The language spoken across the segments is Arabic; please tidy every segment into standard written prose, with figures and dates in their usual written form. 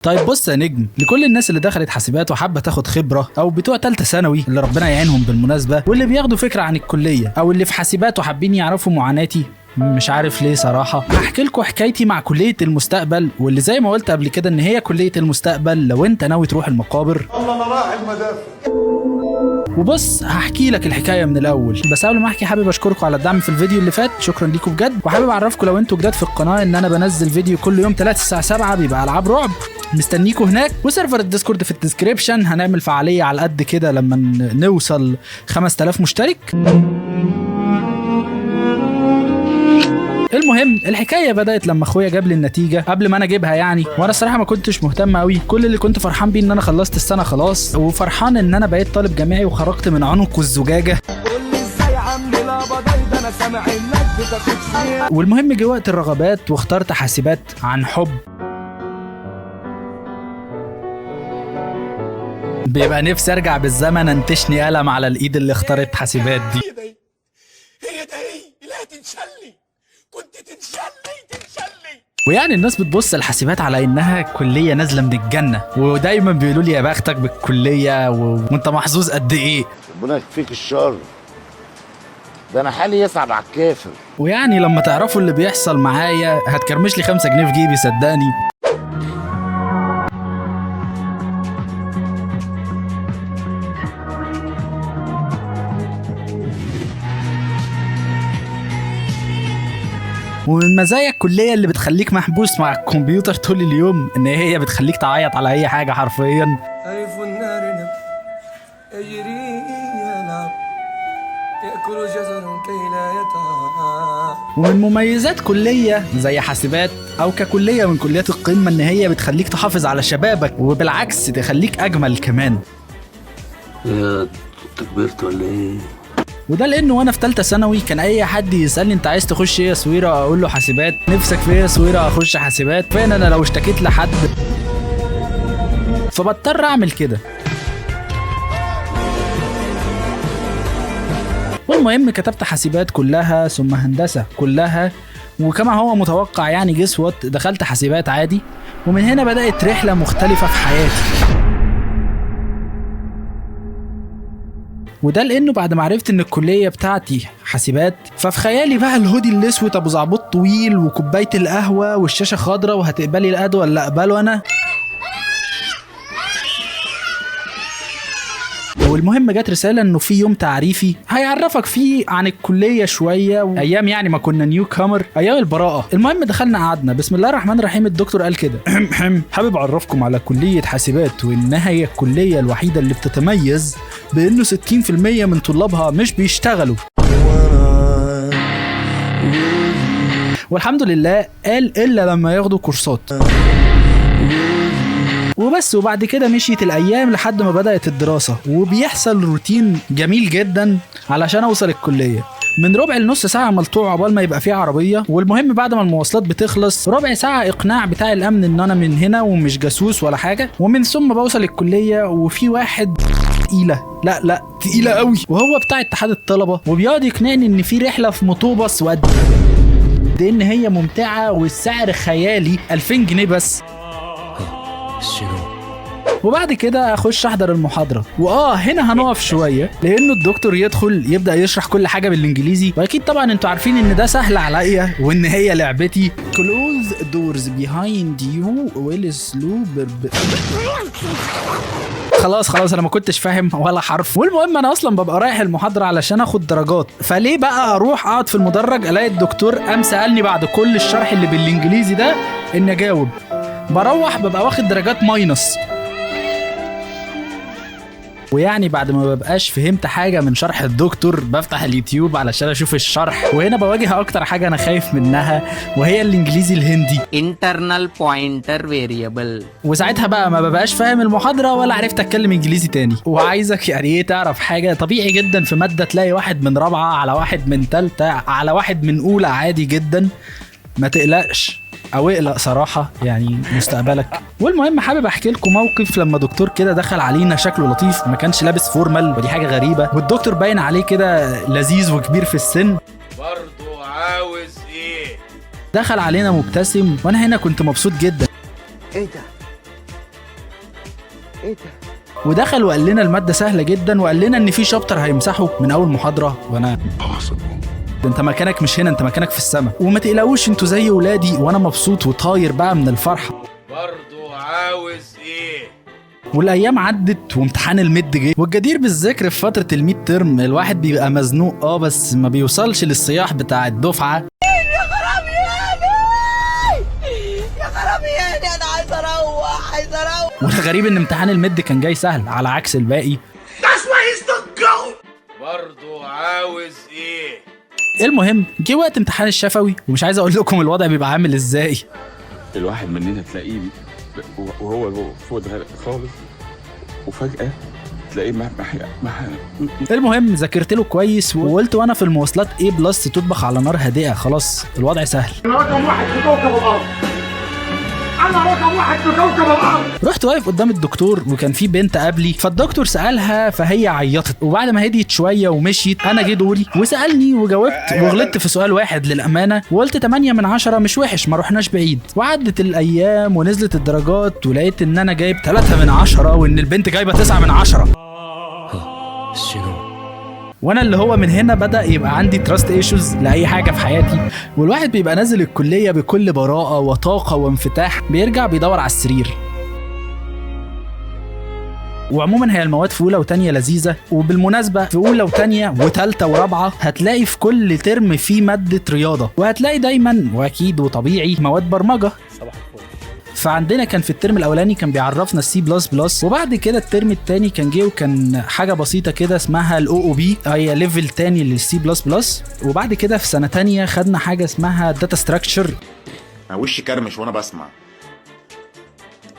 طيب بص يا نجم، لكل الناس اللي دخلت حاسبات وحابه تاخد خبره، او بتوع ثالثه ثانوي اللي ربنا يعينهم بالمناسبه، واللي بياخدوا فكره عن الكليه، او اللي في حاسبات وحابين يعرفوا معاناتي، مش عارف ليه صراحه، هحكي لكم حكايتي مع كليه المستقبل، واللي زي ما قلت قبل كده ان هي كليه المستقبل لو انت ناوي تروح المقابر. الله انا رايح المدافع. وبص هحكي لك الحكايه من الاول، بس قبل ما احكي حابب اشكركم على الدعم في الفيديو اللي فات، شكرا ليكم بجد. وحابب اعرفكم لو انتوا جداد في القناه ان انا بنزل فيديو كل يوم 3 الساعه 7 بيبقى العاب رعب، مستنيكوا هناك. وسيرفر الديسكورد في الديسكريبشن، هنعمل فعاليه على قد كده لما نوصل 5000 مشترك. المهم الحكايه بدات لما اخويا جاب لي النتيجه قبل ما انا اجيبها يعني، وانا الصراحه ما كنتش مهتم قوي. كل اللي كنت فرحان بيه ان انا خلصت السنه خلاص، وفرحان ان انا بقيت طالب جامعي وخرجت من عنق الزجاجه. والمهم جه وقت الرغبات واخترت حاسبات عن حب. بيبقى نفسي ارجع بالزمن انتشني قلم على الايد اللي اختارت حاسبات دي. هي ده لا تنشلي، كنت تنشلي. ويعني الناس بتبص الحاسبات على انها كليه نازله من الجنه، ودايما بيقولوا لي يا بختك بالكليه وانت محظوظ قد ايه. ربنا يكفيك الشر، ده انا حالي يصعب على الكافر. ويعني لما تعرفوا اللي بيحصل معايا هتكرمش لي 5 جنيه في جيبي صدقني. ومن مزايا الكليه اللي بتخليك محبوس مع الكمبيوتر طول اليوم ان هي بتخليك تعيط على اي حاجه حرفيا. سيف النار يجري يلعب يأكل جزر كي لا يتعب. ومن مميزات كليه زي حاسبات او ككليه من كليات القمه ان هي بتخليك تحافظ على شبابك، وبالعكس تخليك اجمل كمان. يا انت كبرت ولا ايه؟ وده لانه وانا في ثالثه ثانوي كان اي حد يسالني انت عايز تخش ايه يا سويره، اقول له حاسبات. نفسك في ايه يا سويره؟ اخش حاسبات. فين انا لو اشتكيت لحد فبضطر اعمل كده. والمهم كتبت حاسبات كلها ثم هندسه كلها، وكما هو متوقع يعني جس وات دخلت حاسبات عادي. ومن هنا بدات رحله مختلفه في حياتي، وده لانه بعد ما عرفت ان الكليه بتاعتي حاسبات، ففي خيالي بقى الهودي الاسود ابو زعبوط طويل وكوبايه القهوه والشاشه خضراء، وهتقبلي الادوه ولا اقبله انا. والمهم جت رساله انه في يوم تعريفي هيعرفك فيه عن الكليه شويه، ايام يعني ما كنا نيو كامر، ايام البراءه. المهم دخلنا قعدنا، بسم الله الرحمن الرحيم. الدكتور قال كده حابب اعرفكم على كليه حاسبات، وانها هي الكليه الوحيده اللي بتتميز بانه 60% من طلابها مش بيشتغلوا. والحمد لله قال الا لما ياخدوا كورسات وبس. وبعد كده مشيت الايام لحد ما بدأت الدراسة، وبيحصل روتين جميل جدا علشان اوصل الكلية. من ربع لنص ساعة ملطوع عقبال ما يبقى فيه عربية. والمهم بعد ما المواصلات بتخلص ربع ساعة اقناع بتاع الامن ان انا من هنا ومش جاسوس ولا حاجة. ومن ثم بوصل الكلية، وفي واحد تقيلة، لا تقيلة قوي، وهو بتاع اتحاد الطلبة، وبيقعد يقنعني ان في رحلة في مطوبس وقد ان هي ممتعة والسعر خيالي 2000 جنيه بس. وبعد كده اخش احضر المحاضره. هنا هنقف شويه لانه الدكتور يدخل يبدا يشرح كل حاجه بالانجليزي، واكيد طبعا انتوا عارفين ان ده سهل عليا وان هي لعبتي. close doors behind you will slow. خلاص انا ما كنتش فاهم ولا حرف. والمهم انا اصلا ببقى رايح المحاضره علشان اخد درجات، فليه بقى اروح اقعد في المدرج الاقي الدكتور قام سالني بعد كل الشرح اللي بالانجليزي ده ان اجاوب؟ بروح ببقى واخد درجات ماينس. ويعني بعد ما ببقاش فهمت حاجة من شرح الدكتور بفتح اليوتيوب علشان اشوف الشرح، وهنا بواجه اكتر حاجة انا خايف منها وهي الانجليزي الهندي internal pointer variable. وساعتها بقى ما ببقاش فاهم المحاضرة ولا عرفت اتكلم انجليزي تاني. وعايزك يعني ايه تعرف حاجة، طبيعي جدا في مادة تلاقي واحد من رابعة على واحد من تالتة على واحد من اولى، عادي جدا، ما تقلقش او اقلق صراحه يعني مستقبلك. والمهم حابب احكي لكم موقف لما دكتور كده دخل علينا شكله لطيف، ما كانش لابس فورمال ودي حاجه غريبه، والدكتور باين عليه كده لذيذ وكبير في السن. برضو عاوز ايه؟ دخل علينا مبتسم، وانا هنا كنت مبسوط جدا. ايه ده؟ ايه ده؟ ودخل وقال لنا الماده سهله جدا، وقال لنا ان في شابتر هيمسحه من اول محاضره. وانا انت مكانك مش هنا، انت مكانك في السما، وما تقلقوش انتوا زي ولادي، وانا مبسوط وطاير بقى من الفرحه. برضو عاوز ايه؟ والايام عدت وامتحان الميد جه، والجدير بالذكر في فتره الميد ترم الواحد بيبقى مزنوق بس ما بيوصلش للصياح بتاع الدفعه. يا خرابي انا عايز اروح. والغريب ان امتحان الميد كان جاي سهل على عكس الباقي. برضو عاوز ايه؟ المهم جه وقت امتحان الشفوي، ومش عايز اقول لكم الوضع بيبقى عامل ازاي. الواحد مننا تلاقيه وهو فوق دماغك خالص، وفجأة تلاقيه المهم ذاكرت له كويس، وقلت وانا في المواصلات A+ تطبخ على نار هادئه، خلاص الوضع سهل. رقم واحد في كوكب الارض، انا رقم واحد في كوكب الارض. رحت واقف قدام الدكتور، وكان في بنت قبلي، فالدكتور سالها فهي عيطت، وبعد ما هديت شويه ومشيت انا جه دوري وسالني وجاوبت، وغلطت في سؤال واحد للامانه، وقلت 8 من 10 مش وحش، ما رحناش بعيد. وعدت الايام ونزلت الدرجات، ولقيت ان انا جايب 3 من 10 وان البنت جايبه 9 من 10. وانا اللي هو من هنا بدأ يبقى عندي تراست ايشوز لاي حاجه في حياتي. والواحد بيبقى نازل الكليه بكل براءه وطاقه وانفتاح، بيرجع بيدور على السرير. وعموما هي المواد في اولى وتانية لذيذه، وبالمناسبه في اولى وتانية وتالتة ورابعه هتلاقي في كل ترم في ماده رياضه، وهتلاقي دايما واكيد وطبيعي مواد برمجه. فعندنا كان في الترم الاولاني كان بيعرفنا C++، وبعد كده الترم الثاني كان جه وكان حاجه بسيطه كده اسمها الOOP، هي ليفل تاني للC++. وبعد كده في سنه تانية خدنا حاجه اسمها داتا ستراكشر. وشي كرمش وانا بسمع،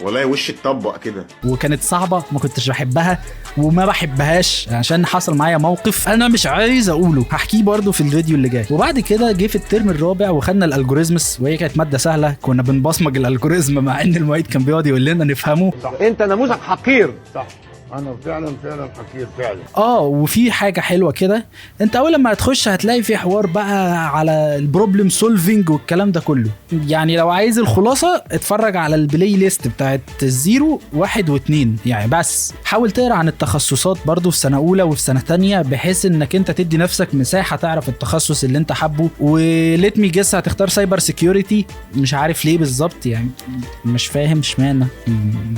والله وشي اتطبق كده، وكانت صعبه، ما كنتش بحبها وما بحبهاش عشان حصل معايا موقف انا مش عايز اقوله، هحكيه برضو في الفيديو اللي جاي. وبعد كده جه في الترم الرابع وخدنا الالجوريزمز، وهي كانت ماده سهله، كنا بنبصمج الالجوريزم مع ان المعيد كان بيقعد يقول لنا نفهمه. انت نموذج حقير. صح، انا فعلا حقير فعلا. وفي حاجه حلوه كده، انت اول لما هتخش هتلاقي في حوار بقى على البروبلم سولفينج والكلام ده كله. يعني لو عايز الخلاصه اتفرج على البلاي ليست بتاعت 0 1 و2 يعني، بس حاول تقرا عن التخصصات برضو في سنه اولى وفي سنه تانية، بحيث انك انت تدي نفسك مساحه تعرف التخصص اللي انت حابه. وليت مي جس هتختار سايبر سيكيورتي، مش عارف ليه بالظبط يعني، مش فاهم اشمعنى،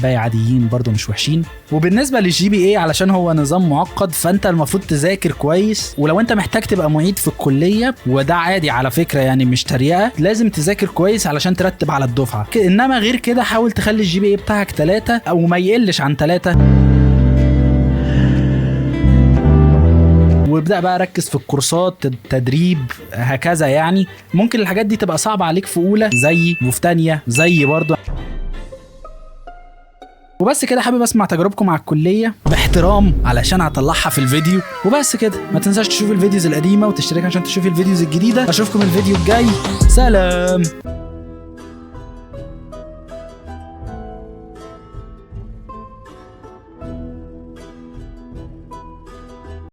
باقي عاديين برضو مش وحشين. وبالنسبه للGPA علشان هو نظام معقد، فانت المفروض تذاكر كويس، ولو انت محتاج تبقى معيد في الكليه وده عادي على فكره يعني مش تريقه، لازم تذاكر كويس علشان ترتب على الدفعه. انما غير كده حاول تخلي الGPA بتاعك 3 او ما يقلش عن 3، وابدأ بقى ركز في الكورسات التدريب هكذا. يعني ممكن الحاجات دي تبقى صعبه عليك في اولى زي، وفي تانية زي برضه. وبس كده، حابب اسمع تجربكم مع الكليه باحترام علشان هطلعها في الفيديو. وبس كده، ما تنساش تشوف الفيديوز القديمه وتشترك عشان تشوف الفيديوز الجديده. اشوفكم الفيديو الجاي، سلام.